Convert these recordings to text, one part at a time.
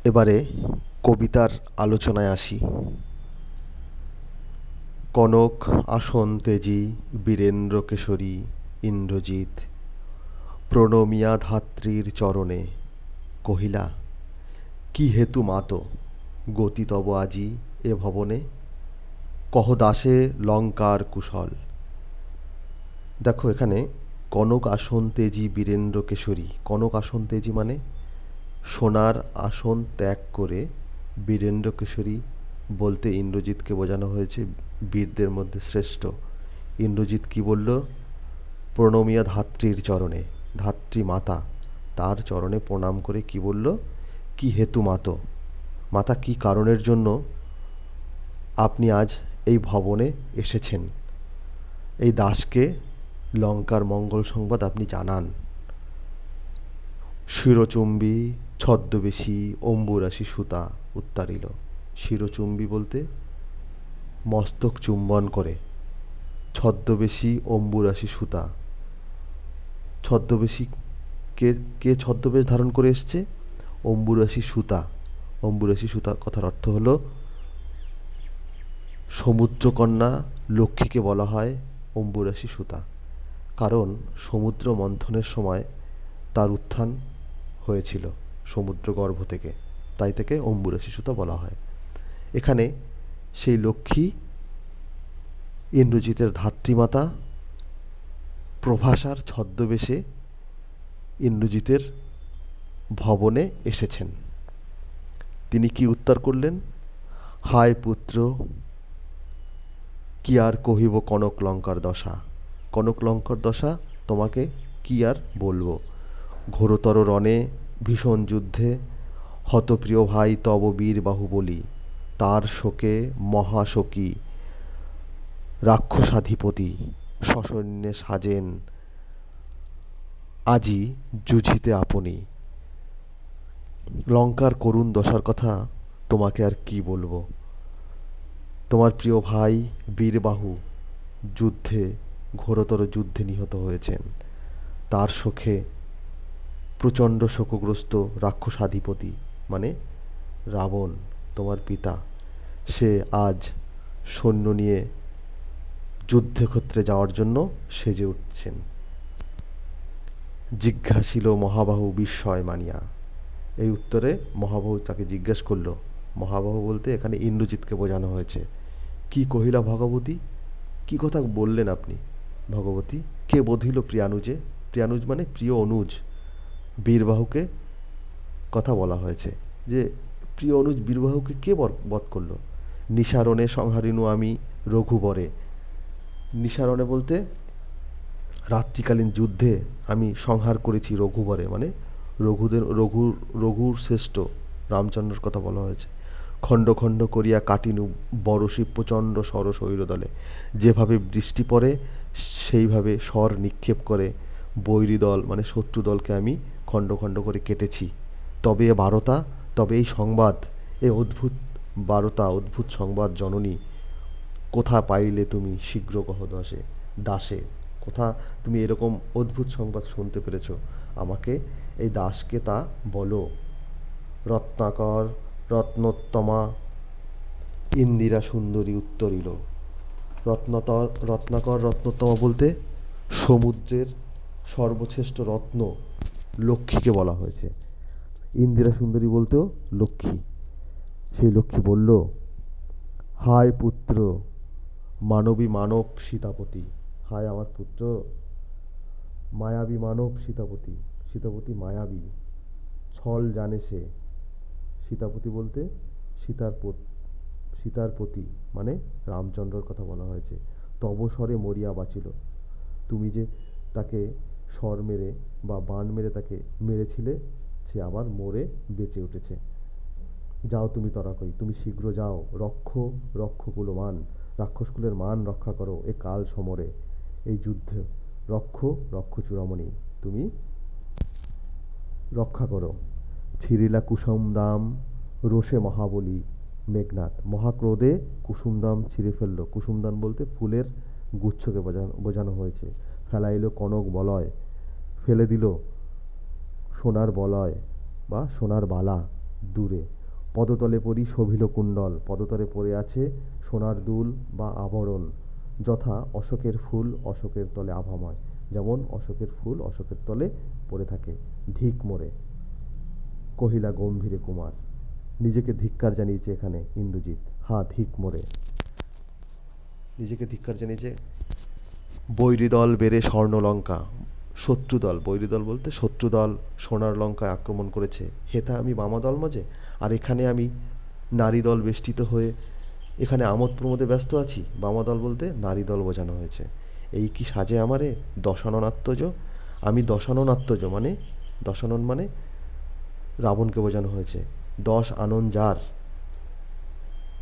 এবারে কবিতার আলোচনায় আসি। কনক আসন তেজি বীরেন্দ্র কেশরী ইন্দ্রজিৎ প্রণমিয়া ধাত্রীর চরণে কহিলা, কি হেতু মাত গতি তব আজি এ ভবনে, কহ দাসে লঙ্কার কুশল। দেখো এখানে কনক আসন তেজি বীরেন্দ্র কেশরী, কনক আসন তেজি মানে সোনার আসন ত্যাগ করে বীরেন্দ্র কেশরী বলতে ইন্দ্রজিৎকে বোঝানো হয়েছে, বীরদের মধ্যে শ্রেষ্ঠ। ইন্দ্রজিৎ কি বলল? প্রণমিয়া ধাত্রীর চরণে, ধাত্রী মাতা, তার চরণে প্রণাম করে কি বলল? কি হেতু মাত, মাতা কি কারণের জন্য আপনি আজ এই ভবনে এসেছেন, এই দাসকে লঙ্কার মঙ্গল সংবাদ আপনি জানান। শিরচুম্বী ছদ্মবেশী অম্বুরাশি সুতা উত্তারিল। শিরচুম্বী বলতে মস্তক চুম্বন করে, ছদ্মবেশী অম্বুরাশি সুতা। ছদ্মবেশী কে কে ছদ্মবেশ ধারণ করে এসছে? অম্বুরাশি সুতা। অম্বুরাশি সুতা কথার অর্থ হলো সমুদ্রকন্যা লক্ষ্মীকে বলা হয় অম্বুরাশি সুতা, কারণ সমুদ্র মন্থনের সময় তার উত্থান হয়েছিল সমুদ্র গর্ভ থেকে, তাই থেকে অম্বুরাশি সুতা বলা হয়। এখানে সেই লক্ষ্মী ইন্দ্রজিতের ধাত্রীমাতা প্রভাসার ছদ্মবেশে ইন্দ্রজিতের ভবনে এসেছেন। তিনি কি উত্তর করলেন? হায় পুত্র, কি আর কহিব কনক লঙ্কার দশা। কনক লঙ্কার দশা তোমাকে কি আর বলবো। ঘোরতর রণে ভীষণ যুদ্ধে হতপ্রিয় ভাই তব বীর বাহুবলী, তার শোকে মহাশোকী রাক্ষসাধিপতি সসৈন্যে সাজেন আজি যুঝিতে আপনি। লঙ্কার করুণ দশার কথা তোমাকে আর কি বলবো। তোমার প্রিয় ভাই বীরবাহু যুদ্ধে, ঘোরতর যুদ্ধে নিহত হয়েছেন। তার শোকে প্রচণ্ড শোকগ্রস্ত রাক্ষসাধিপতি মানে রাবণ, তোমার পিতা, সে আজ সৈন্য নিয়ে যুদ্ধক্ষেত্রে যাওয়ার জন্য সেজে উঠছেন। জিজ্ঞাসিল মহাবাহু বিস্ময় মানিয়া। এই উত্তরে মহাবাহু তাকে জিজ্ঞেস করলো, মহাবাহু বলতে এখানে ইন্দ্রজিৎকে বোঝানো হয়েছে, কি কহিলা ভগবতী, কি কথা বললেন আপনি ভগবতী? কে বধিল প্রিয়ানুজে? প্রিয়ানুজ মানে প্রিয় অনুজ, বীরবাহুকে কথা বলা হয়েছে যে প্রিয় অনুজ বীরবাহুকে কে বধ করলো? নিসারণে সংহারিনু আমি রঘুবরে। নিসারণে বলতে রাত্রিকালীন যুদ্ধে আমি সংহার করেছি রঘুবরে, মানে রঘুর শ্রেষ্ঠ রামচন্দ্রের কথা বলা হয়েছে। খণ্ড খণ্ড করিয়া কাটিনু বরশি প্রচণ্ড সরশৈর দলে। যেভাবে বৃষ্টি পড়ে সেইভাবে স্বর নিক্ষেপ করে বৈরী দল মানে শত্রু দলকে আমি খণ্ড খণ্ড করে কেটেছি। তবে এ বারতা, তবে এই সংবাদ, এ অদ্ভুত বারতা, অদ্ভুত সংবাদ জননী কোথা পাইলে তুমি, শীঘ্র কহ দাসে। দাসে, কোথা তুমি এরকম অদ্ভুত সংবাদ শুনতে পেরেছ, আমাকে এই দাসকে তা বলো। রত্নাকর রত্নোত্তমা ইন্দিরা সুন্দরী উত্তরিল। রত্নাকর রত্নোত্তমা বলতে সমুদ্রের সর্বশ্রেষ্ঠ রত্ন লক্ষ্মীকে বলা হয়েছে। ইন্দিরা সুন্দরী বলতেও লক্ষ্মী। সেই লক্ষ্মী বলল, হায় পুত্র মানবী মানব সীতাপতি। হায় আমার পুত্র মায়াবী মানব সীতাপতি। সীতাপতি মায়াবী, ছল জানে সে। সীতাপতি বলতে সীতার পতি মানে রামচন্দ্রর কথা বলা হয়েছে। তব স্বরে মরিয়া বাঁচিল, তুমি যে তাকে স্বর মেরে বা বাণ মেরে তাকে মেরেছিলে, সে আবার মরে বেঁচে উঠেছে। যাও তুমি তরাকই, তুমি শীঘ্র যাও। রক্ষকুল মান, রাক্ষসকুলের মান রক্ষা করো এ কাল সমরে, এই যুদ্ধে। রক্ষ চূড়ামণি, তুমি রক্ষা করো। ছিরিলা কুসুমদাম রোষে মহাবলী মেঘনাদ। মহাক্রোধে কুসুমদাম ছিঁড়ে ফেললো। কুসুমদান বলতে ফুলের গুচ্ছকে বোঝানো হয়েছে। ফেলাইল কনক বলয়, ফেলে দিল সোনার বলয় বা সোনার বালা। দূরে। পদতলে পড়ি শোভিল কুণ্ডল, পদতলে পড়ে আছে সোনার দুল বা আভরণ, যথা অশোকের ফুল অশোকের তলে আভাময়, যেমন অশোকের ফুল অশোকের তলে পড়ে থাকে। ধিক মোড়ে। কহিলা গম্ভীরে কুমার। নিজেকে ধিক্কার জানিয়েছে এখানে ইন্দ্রজিৎ। হা ধিক মোড়ে। নিজেকে ধিক্কার জানিয়েছে। বৈরীদল বেড়ে স্বর্ণলঙ্কা। শত্রুদল, বৈরীদল বলতে শত্রুদল সোনার লঙ্কায় আক্রমণ করেছে, হেথা আমি বামাদল মাঝে, আর এখানে আমি নারী দল বেষ্টিত হয়ে এখানে আমোদ প্রমোদে ব্যস্ত আছি। বামাদল বলতে নারী দল বোঝানো হয়েছে। এই কি সাজে আমারে দশানন আত্মজ। আমি দশানন আত্মজ মানে, দশানন মানে রাবণকে বোঝানো হয়েছে। দশ আনন যার,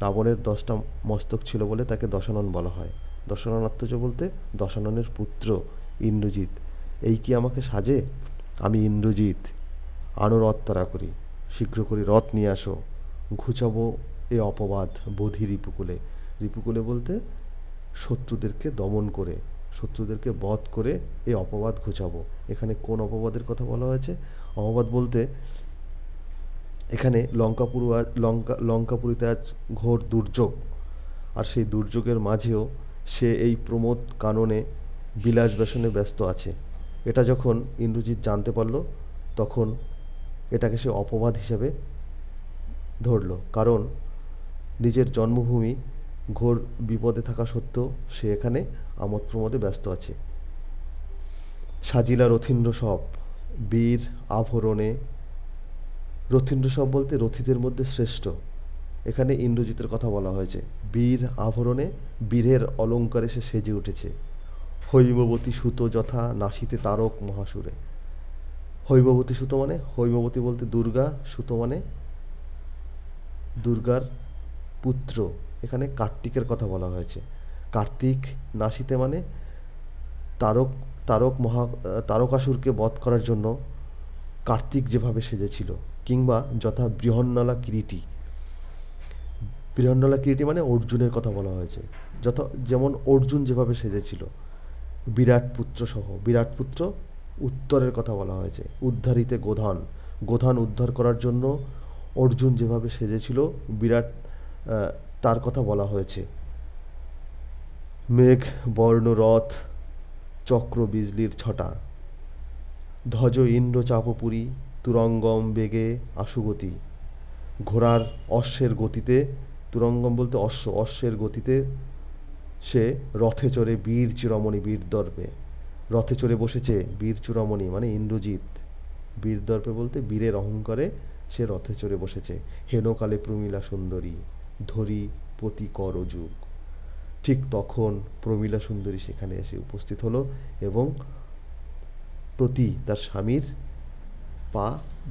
রাবণের 10টা মস্তক ছিল বলে তাকে দশানন বলা হয়। দশানন আত্মজ বলতে দশাননের পুত্র ইন্দ্রজিৎ। এই কি আমাকে সাজে। আমি ইন্দ্রজিৎ। আনো রথ তাড়া করি, শীঘ্র করে রথ নিয়ে আসো, ঘুচাবো এ অপবাদ বধি রিপুকুলে। রিপুকুলে বলতে শত্রুদেরকে দমন করে, শত্রুদেরকে বধ করে এই অপবাদ ঘুচাবো। এখানে কোন অপবাদের কথা বলা হয়েছে? অপবাদ বলতে এখানে লঙ্কাপুরীতে আজ ঘোর দুর্যোগ, আর সেই দুর্যোগের মাঝেও সে এই প্রমোদ কাননে বিলাস ব্যসনে ব্যস্ত আছে। এটা যখন ইন্দ্রজিৎ জানতে পারল, তখন এটাকে সে অপবাদ হিসেবে ধরল। কারণ নিজের জন্মভূমি ঘোর বিপদে থাকা সত্ত্বেও সে এখানে আমোদ প্রমোদে ব্যস্ত আছে। সাজিলা রথীন্দ্র সব বীর আভরণে। রথীন্দ্র সব বলতে রথীদের মধ্যে শ্রেষ্ঠ। এখানে ইন্দ্রজিতের কথা বলা হয়েছে। বীর আভরণে, বীরের অলঙ্কারে সে সেজে উঠেছে। হৈমবতী সুত যথা নাসিতে তারক মহাসুরে। হৈমবতী সুত মানে, হৈমবতী বলতে দুর্গা, সুত মানে দুর্গার পুত্র। এখানে কার্তিকের কথা বলা হয়েছে। কার্তিক নাসিতে মানে তারক, তারকাসুরকে বধ করার জন্য কার্তিক যেভাবে সেজেছিল, কিংবা যথা বৃহন্নলা কিরীটী। বৃহন্নলা কিরীটী মানে অর্জুনের কথা বলা হয়েছে। যেমন অর্জুন যেভাবে সেজেছিল, বিরাট পুত্র সহ। বিরাট পুত্র উত্তরের কথা বলা হয়েছে। উদ্ধারিতে গোধান, গোধান উদ্ধার করার জন্য অর্জুন যেভাবে সেজেছিল বিরাট, তার কথা বলা হয়েছে। মেঘ বর্ণ রথ চক্র বিজলির ছটা। ধ্বজ ইন্দ্র চাপপুরী তুরঙ্গম বেগে আশুগতি। ঘোড়ার অশ্বের গতিতে, তুরঙ্গম বলতে অশ্ব, অশ্বের গতিতে সে রথে চড়ে বীর চূড়ামণি বীর দর্পে। রথে চড়ে বসেছে বীর চূড়ামণি মানে ইন্দ্রজিৎ। বীর দর্পে বলতে বীরের অহংকারে সে রথে চড়ে বসেছে। হেনকালে প্রমীলা সুন্দরী ধরি পতি কর যুগ। ঠিক তখন প্রমীলা সুন্দরী সেখানে এসে উপস্থিত হলো এবং প্রতি তার স্বামীর পা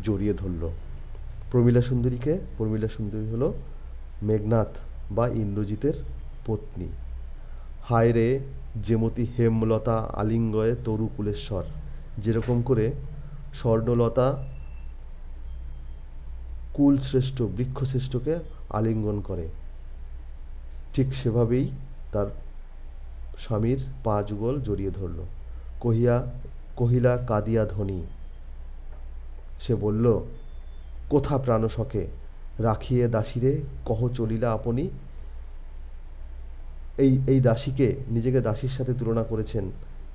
জড়িয়ে ধরল। প্রমীলা সুন্দরীকে, প্রমীলা সুন্দরী হলো মেঘনাদ বা ইন্দ্রজিতের পত্নী। হায় রে যেমতি হেমলতা আলিঙ্গয়ে তরু কুলেশ্বর। যেরকম করে স্বর্ণলতা কুলশ্রেষ্ঠ বৃক্ষশ্রেষ্ঠকে আলিঙ্গন করে, ঠিক সেভাবেই তার স্বামীর পা যুগল জড়িয়ে ধরল। কহিলা কাঁদিয়া ধ্বনি। সে বলল, কোথা প্রাণসখে রাখিয়ে দাসীরে কহ চলিলা আপনি। এই দাসীকে, নিজেকে দাসীর সাথে তুলনা করেছেন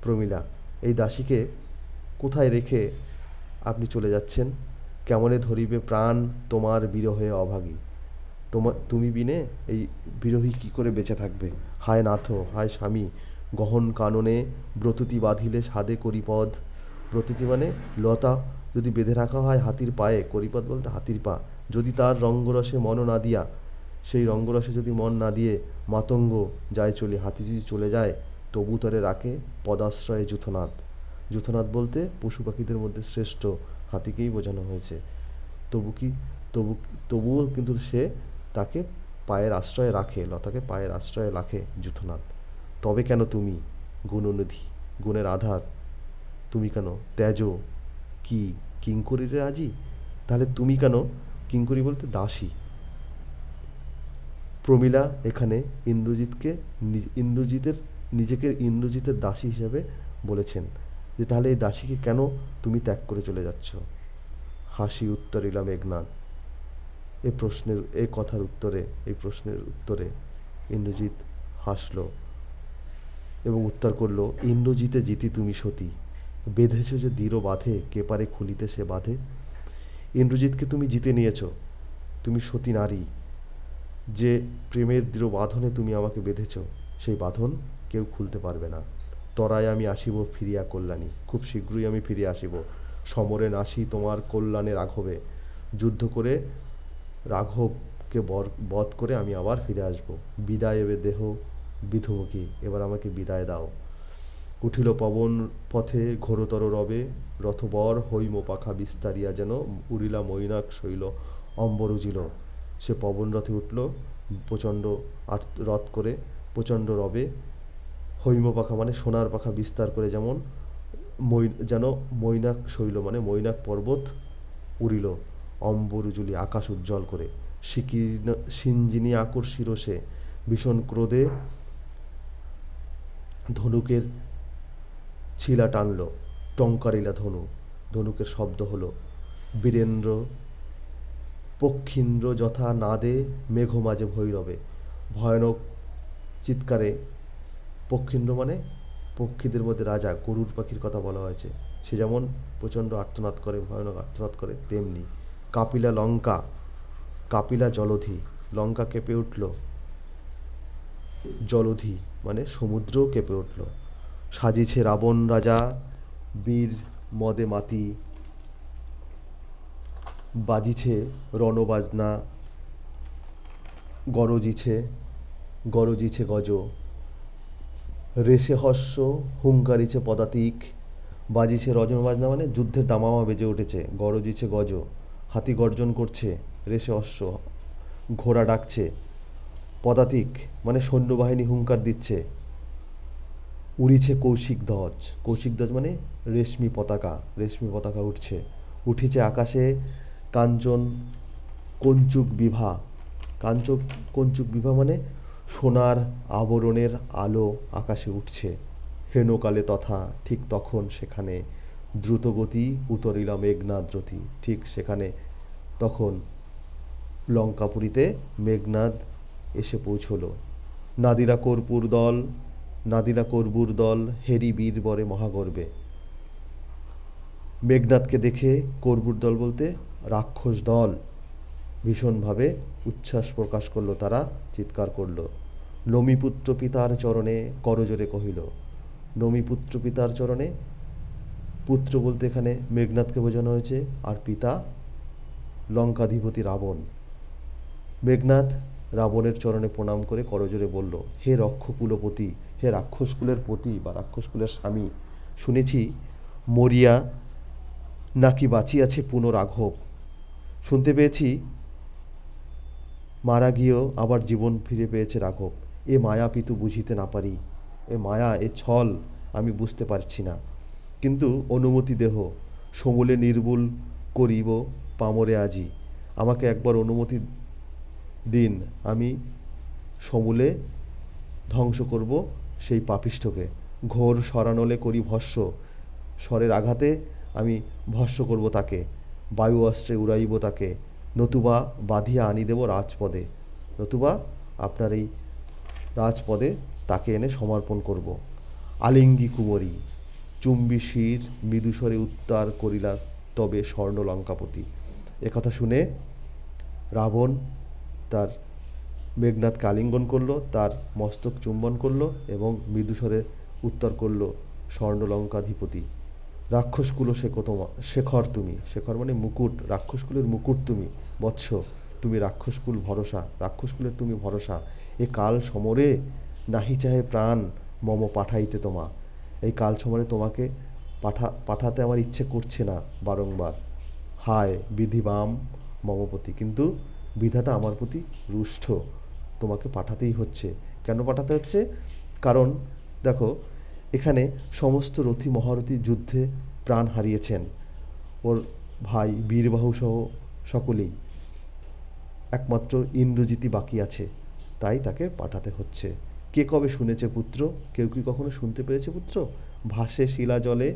প্রমীলা। এই দাসীকে কোথায় রেখে আপনি চলে যাচ্ছেন? কেমনে ধরিবে প্রাণ তোমার বিরহে অভাগী। তুমি বিনে এই বিরহী কি করে বেঁচে থাকবে। হায় নাথ, হায় স্বামী, গহন কাননে ব্রততী বাঁধিলে সাধে করিপদ। ব্রততী মানে লতা যদি বেঁধে রাখা হয় হাতির পায়ে, করিপদ বলতে হাতির পা, যদি তার রঙ্গরসে মন না দিয়া, সেই রঙ্গরসে যদি মন না দিয়ে মাতঙ্গ যায় চলে, হাতি যদি চলে যায়, তবু তরে রাখে পদাশ্রয়ে যূথনাথ। যূথনাথ বলতে পশু পাখিদের মধ্যে শ্রেষ্ঠ হাতিকেই বোঝানো হয়েছে। তবু কি, তবুও কিন্তু সে তাকে পায়ের আশ্রয়ে রাখে, লতাকে পায়ের আশ্রয়ে রাখে যূথনাথ। তবে কেন তুমি গুণনিধি, গুণের আধার, তুমি কেন ত্যাজ কি কিঙ্করীরে আজি। তাহলে তুমি কেন, কিঙ্করী বলতে দাসী। প্রমীলা এখানে ইন্দ্রজিৎকে, নিজেকে ইন্দ্রজিতের দাসী হিসেবে বলেছেন, যে তাহলে এই দাসীকে কেন তুমি ত্যাগ করে চলে যাচ্ছ। হাসি উত্তরিলা মেঘনাদ। এই প্রশ্নের উত্তরে ইন্দ্রজিৎ হাসল এবং উত্তর করল, ইন্দ্রজিতে জিতি তুমি সতী, বেঁধেছ যে দৃঢ় বাঁধে, কে পারে খুলিতে সে বাঁধে। ইন্দ্রজিৎকে তুমি জিতে নিয়েছ, তুমি সতী নারী, যে প্রেমের দৃঢ় বাঁধনে তুমি আমাকে বেঁধেছ, সেই বাঁধন কেউ খুলতে পারবে না। তরায় আমি আসিব ফিরিয়া কল্যাণী, খুব শীঘ্রই আমি ফিরে আসিব, সমরে নাসি তোমার কল্যাণে রাঘবে, যুদ্ধ করে রাঘবকে বধ করে আমি আবার ফিরে আসব। বিদায় এবে দেহ বিধুমুখী, এবার আমাকে বিদায় দাও। উঠিল পবন পথে ঘোরতর রবে, রথবর হৈম পাখা বিস্তারিয়া যেন উড়িলা মৈনাক শৈল অম্বর উজিল। সে পবন রথে উঠল প্রচণ্ড রথ করে, প্রচণ্ড রবে, হৈম পাখা মানে সোনার পাখা বিস্তার করে যেমন যেন মৈনাক শৈল মানে মৈনাক পর্বত উড়িল, অম্বর উজুলি আকাশ উজ্জ্বল করে। সিঞ্জিনী আকুর শিরসে ভীষণ ক্রোধে ধনুকের ছিলা টানল, টঙ্কারিলা ধনু, ধনুকের শব্দ হলো। বীরেন্দ্র পক্ষীন্দ্র যথা নাদে মেঘ মাঝে ভৈরবে, ভয়ানক চিৎকারে, পক্ষীন্দ্র মানে পক্ষীদের মধ্যে রাজা, গরুর পাখির কথা বলা হয়েছে, সে যেমন প্রচণ্ড আর্তনাদ করে, ভয়ানক আর্তনাদ করে, তেমনি কাপিলা লঙ্কা, কাপিলা জলধি, লঙ্কা কেঁপে উঠল, জলধি মানে সমুদ্রও কেঁপে উঠল। সাজিছে রাবণ রাজা বীর মদে মাতি, বাজিছে রণবাজনা, গরজিছে গরজিছে গজ, রেশে হস্য হুঙ্কারিছে পদাতিক, বাজিছে রজনবাজনা মানে যুদ্ধের দামামা বেজে উঠেছে, গরজিছে গজ হাতি গর্জন করছে, রেশে অশ্ব ঘোড়া ডাকছে, পদাতিক মানে সৈন্যবাহিনী হুঙ্কার দিচ্ছে, উড়িছে কৌশিক ধ্বজ, কৌশিক ধ্বজ মানে রেশমি পতাকা উঠছে, উঠিছে আকাশে কাঞ্চন কঞ্চুক বিভা, কঞ্চুক বিভা মানে সোনার আবরণের আলো আকাশে উঠছে। হেনকালে তথা, ঠিক তখন সেখানে, দ্রুতগতি উতরিলা মেঘনাদরতি, ঠিক সেখানে তখন লঙ্কাপুরীতে মেঘনাদ এসে পৌঁছল। নাদিরা কর্পূর দল হেরি বীর বরে মহাগর্বে। মেঘনাদকে দেখে কর্পূর দল বলতে রাক্ষস দল ভীষণভাবে উচ্ছ্বাস প্রকাশ করলো, তারা চিৎকার করলো। নমিপুত্র পিতার চরণে করজোরে কহিল, নমিপুত্র পিতার চরণে, পুত্র বলতে এখানে মেঘনাদকে বোঝানো হয়েছে, আর পিতা লঙ্কাধিপতি রাবণ। মেঘনাদ রাবণের চরণে প্রণাম করে করজোরে বলল, হে রক্ষকুলপতি, হে রাক্ষসকুলের পতি বা রাক্ষসকুলের স্বামী, শুনেছি মরিয়া নাকি বাঁচিয়াছে পুনরাঘব, শুনতে পেয়েছি মারা গিয়েও আবার জীবন ফিরে পেয়েছে রাঘব। এ মায়া পিতু বুঝিতে না পারি, এ মায়া, এ ছল আমি বুঝতে পারছি না, কিন্তু অনুমতি দেহ, সমূলে নির্মূল করিব পামরে আজি, আমাকে একবার অনুমতি দিন, আমি সমূলে ধ্বংস করব সেই পাপিষ্ঠকে, ঘোর সরানলে করি ভস্য, স্বরের আঘাতে আমি ভস্য করব তাকে, বায়ু অস্ত্রে উড়াইব তাকে, নতুবা বাঁধিয়া আনি দেব রাজপদে, নতুবা আপনার এই রাজপদে তাকে এনে সমর্পণ করব। আলিঙ্গি কুমরী চুম্বি শির মৃদুস্বরে উত্তর করিলা তবে স্বর্ণ লঙ্কাপতি। একথা শুনে রাবণ তার মেঘনাদকে আলিঙ্গন করলো, তার মস্তক চুম্বন করলো এবং মৃদুস্বরে উত্তর করলো, স্বর্ণলঙ্কাধিপতি, রাক্ষসকুল শেখর তুমি, শেখর মানে মুকুট, রাক্ষসকুলের মুকুট তুমি বৎস, তুমি রাক্ষসকুল ভরসা, রাক্ষসকুলের তুমি ভরসা, এ কাল সমরে নাহি চাহে প্রাণ মম পাঠাইতে তোমা, এই কাল সমরে তোমাকে পাঠাতে আমার ইচ্ছে করছে না বারংবার, হায় বিধিবাম মমপতি, কিন্তু বিধাতা আমার প্রতি রুষ্ট, তোমাকে পাঠাতেই হচ্ছে। কেন পাঠাতে হচ্ছে? কারণ দেখো এখানে সমস্ত রথী মহারথী যুদ্ধে প্রাণ হারিয়েছেন, ওর ভাই বীরবাহু সহ সকলেই, একমাত্র ইন্দ্রজিৎই বাকি আছে, তাই তাকে পাঠাতে হচ্ছে। কে কবে শুনেছে পুত্র? কেউ কি কখনো শুনতে পেরেছে পুত্র? ভাসে শিলা জলে,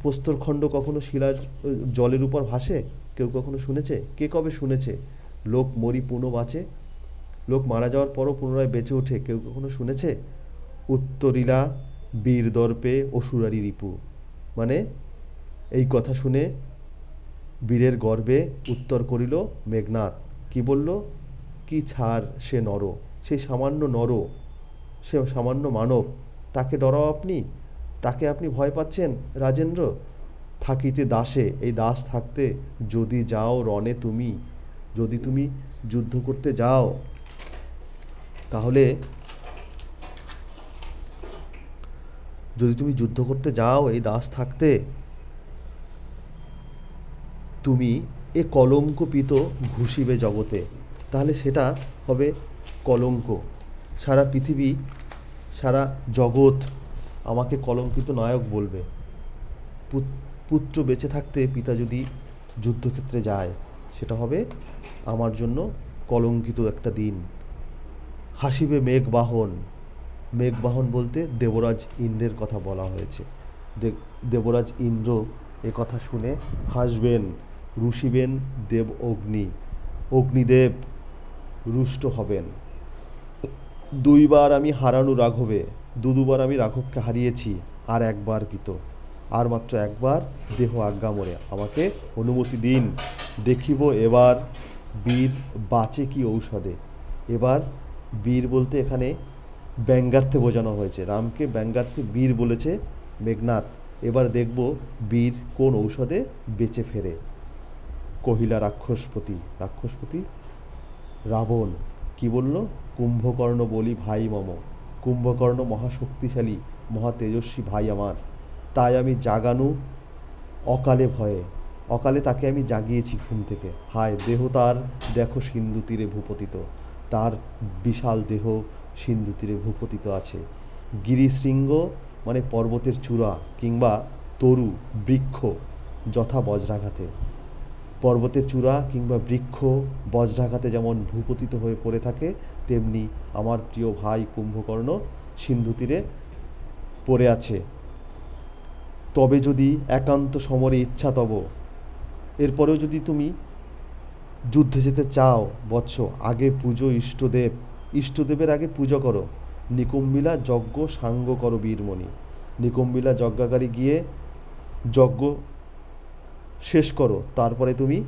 প্রস্তরখণ্ড কখনো শিলা জলের উপর ভাসে? কেউ কখনো শুনেছে? কে কবে শুনেছে লোক মরি পুনঃ বাঁচে? লোক মারা যাওয়ার পরও পুনরায় বেঁচে ওঠে, কেউ কখনো শুনেছে? উত্তরিলা বীর দর্পে অসুরারি রিপু। মানে এই কথা শুনে বীরের গর্বে উত্তর করিল মেঘনাদ। কি বলল? কি ছাড় সে নর, সেই সামান্য নর, সে সামান্য মানব, তাকে ডরাও আপনি? তাকে আপনি ভয় পাচ্ছেন রাজেন্দ্র? থাকিতে দাসে, এই দাস থাকতে যদি যাও রণে তুমি, যদি তুমি যুদ্ধ করতে যাও, তাহলে যদি তুমি যুদ্ধ করতে যাও এই দাস থাকতে, তুমি এ কলঙ্কপিত ঘুষিবে জগতে, তাহলে সেটা হবে কলঙ্ক। সারা পৃথিবী, সারা জগৎ আমাকে কলঙ্কিত নায়ক বলবে। পুত্র বেঁচে থাকতে পিতা যদি যুদ্ধক্ষেত্রে যায়, সেটা হবে আমার জন্য কলঙ্কিত একটা দিন। হাসিবে মেঘবাহন, মেঘবাহন বলতে দেবরাজ ইন্দ্রের কথা বলা হয়েছে। দেবরাজ ইন্দ্র এ কথা শুনে হাসবেন, রুষিবেন দেব অগ্নি, অগ্নিদেব রুষ্ট হবেন। দুইবার আমি হারানো রাঘবে, দুবার আমি রাঘবকে হারিয়েছি, আর একবার পিত, আর মাত্র একবার দেহ আজ্ঞা মরে, আমাকে অনুমতি দিন, দেখিব এবার বীর বাঁচে কি ঔষধে। এবার বীর বলতে এখানে ব্যঙ্গার্থে বোঝানো হয়েছে, রামকে ব্যঙ্গার্থে বীর বলেছে মেঘনাদ। এবার দেখব বীর কোন ঔষধে বেঁচে ফেরে। কহিলা রাক্ষসপতি, রাক্ষসপতি রাবণ কি বলল? কুম্ভকর্ণ বলি ভাই মম, কুম্ভকর্ণ মহাশক্তিশালী মহা তেজস্বী ভাই আমার, তাই আমি জাগানু অকালে ভয়ে, অকালে তাকে আমি জাগিয়েছি ঘুম থেকে। হায় দেহ তার দেখো সিন্ধু তীরে ভূপতিত, তার বিশাল দেহ সিন্ধু তীরে ভূপতিত আছে। গিরিশৃঙ্গ মানে পর্বতের চূড়া কিংবা তরু বৃক্ষ যথা বজ্রাঘাতে, পর্বতের চূড়া কিংবা বৃক্ষ বজ্রাঘাতে যেমন ভূপতিত হয়ে পড়ে থাকে, তেমনি আমার প্রিয় ভাই কুম্ভকর্ণ সিন্ধু তীরে পড়ে আছে। তবে যদি একান্ত সমরে ইচ্ছা তব, এরপরেও যদি তুমি যুদ্ধে যেতে চাও বৎস, আগে পুজো ইষ্টদেব, ইষ্টদেবের আগে পুজো করো। নিকুম্বিলা যজ্ঞ সাঙ্গ করো বীরমণি, নিকুম্বিলা যজ্ঞাগারে গিয়ে যজ্ঞ শেষ করো, তারপরে তুমি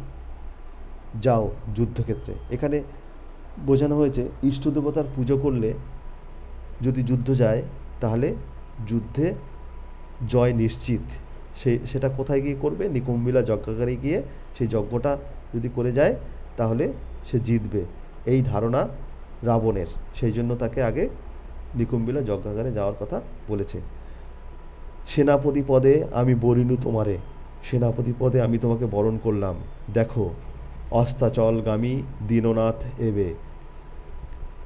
যাও যুদ্ধক্ষেত্রে। এখানে বোঝানো হয়েছে ইষ্ট দেবতার পুজো করলে যদি যুদ্ধ যায়, তাহলে যুদ্ধে জয় নিশ্চিত। সেটা কোথায় গিয়ে করবে? নিকুম্বিলা যজ্ঞাগারে গিয়ে সেই যজ্ঞটা যদি করে যায়, তাহলে সে জিতবে, এই ধারণা রাবণের। সেই জন্য তাকে আগে নিকুম্বিলা যজ্ঞাগারে যাওয়ার কথা বলেছে। সেনাপতি পদে আমি বরিনু তোমারে, সেনাপতি পদে আমি তোমাকে বরণ করলাম। দেখো অস্তাচলগামী দীননাথ এবে,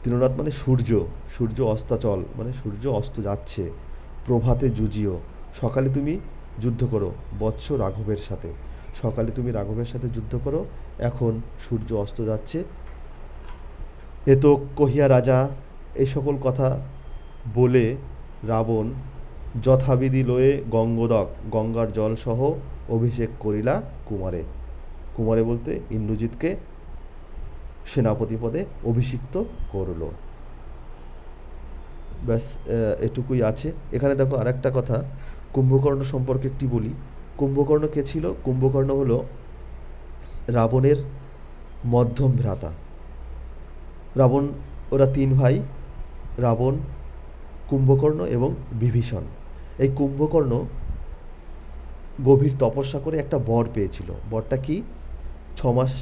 দীননাথ মানে সূর্য, সূর্য অস্তাচল মানে সূর্য অস্ত যাচ্ছে। প্রভাতে যুজিও, সকালে তুমি যুদ্ধ করো বৎস রাঘবের সাথে, সকালে তুমি রাঘবের সাথে যুদ্ধ করো, এখন সূর্য অস্ত যাচ্ছে। এত কহিয়া রাজা, এই সকল কথা বলে রাবণ যথাবিধি লয়ে গঙ্গোদক, গঙ্গার জল সহ অভিষেক করিলা কুমারে, কুমারে বলতে ইন্দ্রজিৎকে সেনাপতি পদে অভিষিক্ত করল। ব্যাস এটুকুই আছে। এখানে দেখো আরেকটা কথা কুম্ভকর্ণ সম্পর্কে একটি বলি। কুম্ভকর্ণ কে ছিল? কুম্ভকর্ণ হলো রাবণের মধ্যম ভ্রাতা। রাবণ, ওরা তিন ভাই, রাবণ, কুম্ভকর্ণ এবং বিভীষণ। এই কুম্ভকর্ণ গভীর তপস্যা করে একটা বর পেয়েছিল। বরটা কি? 6 মাস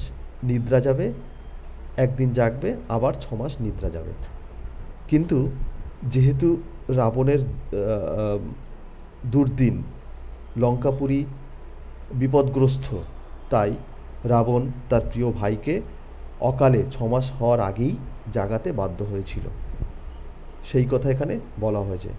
নিদ্রা যাবে, একদিন জাগবে, আবার 6 মাস নিদ্রা যাবে। কিন্তু যেহেতু রাবণের দুর্দিন, লঙ্কাপুরী বিপদগ্রস্ত, তাই রাবণ তার প্রিয় ভাইকে অকালে 6 মাস হওয়ার আগেই জাগাতে বাধ্য হয়েছিল। সেই কথা এখানে বলা হয়েছে।